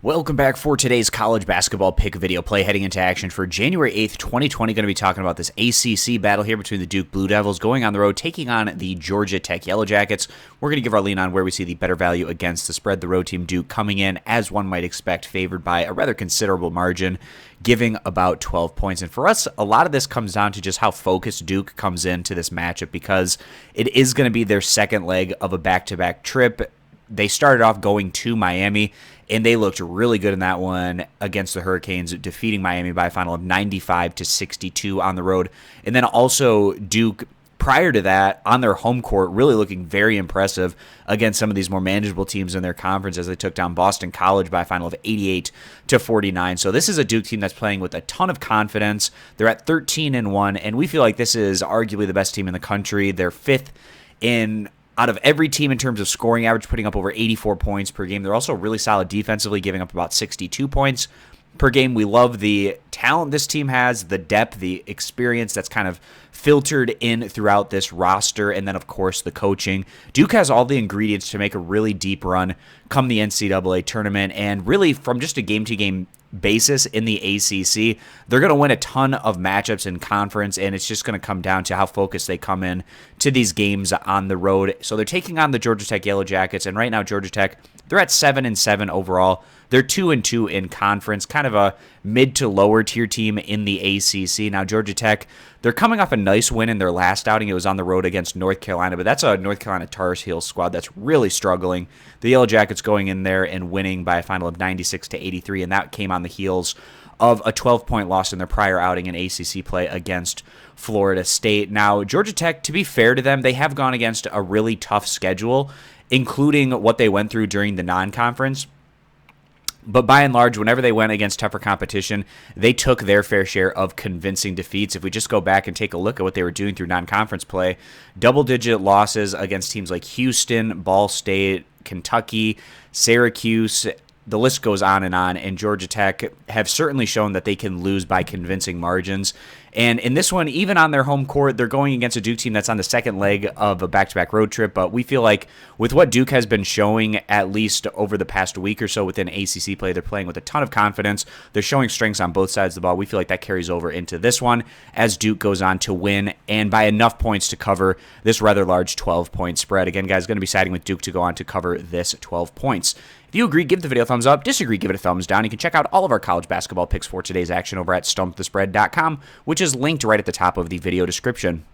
Welcome back for today's college basketball pick video play heading into action for January 8th, 2020. Going to be talking about this ACC battle here between the Duke Blue Devils going on the road, taking on the Georgia Tech Yellow Jackets. We're going to give our lean on where we see the better value against the spread. The road team Duke coming in, as one might expect, favored by a rather considerable margin, giving about 12 points. And for us, a lot of this comes down to just how focused Duke comes into this matchup because it is going to be their second leg of a back-to-back trip. They started off going to Miami, and they looked really good in that one against the Hurricanes, defeating Miami by a final of 95-62 on the road. And then also Duke, prior to that, on their home court, really looking very impressive against some of these more manageable teams in their conference as they took down Boston College by a final of 88-49. So this is a Duke team that's playing with a ton of confidence. They're at 13-1, and we feel like this is arguably the best team in the country. They're fifth out of every team in terms of scoring average, putting up over 84 points per game. They're also really solid defensively, giving up about 62 points per game. We love the talent this team has, the depth, the experience that's kind of filtered in throughout this roster, and then, of course, the coaching. Duke has all the ingredients to make a really deep run come the NCAA tournament, and really from just a game-to-game basis in the ACC, they're going to win a ton of matchups in conference, and it's just going to come down to how focused they come in to these games on the road. So they're taking on the Georgia Tech Yellow Jackets, and right now Georgia Tech, they're at 7-7 overall. They're 2-2 in conference, kind of a mid to lower tier team in the ACC. Now Georgia Tech, they're coming off a nice win in their last outing. It was on the road against North Carolina, but that's a North Carolina Tar Heels squad that's really struggling. The Yellow Jackets going in there and winning by a final of 96-83, and that came on the heels of a 12-point loss in their prior outing in ACC play against Florida State. Now, Georgia Tech, to be fair to them, they have gone against a really tough schedule, including what they went through during the non-conference. But by and large, whenever they went against tougher competition, they took their fair share of convincing defeats. If we just go back and take a look at what they were doing through non-conference play, double-digit losses against teams like Houston, Ball State, Kentucky, Syracuse, the list goes on, and Georgia Tech have certainly shown that they can lose by convincing margins. And in this one, even on their home court, they're going against a Duke team that's on the second leg of a back-to-back road trip. But we feel like with what Duke has been showing, at least over the past week or so within ACC play, they're playing with a ton of confidence. They're showing strengths on both sides of the ball. We feel like that carries over into this one as Duke goes on to win, and by enough points to cover this rather large 12-point spread. Again, guys, going to be siding with Duke to go on to cover this 12 points. If you agree, give the video a thumbs up. Disagree, give it a thumbs down. You can check out all of our college basketball picks for today's action over at stumpthespread.com, which is linked right at the top of the video description.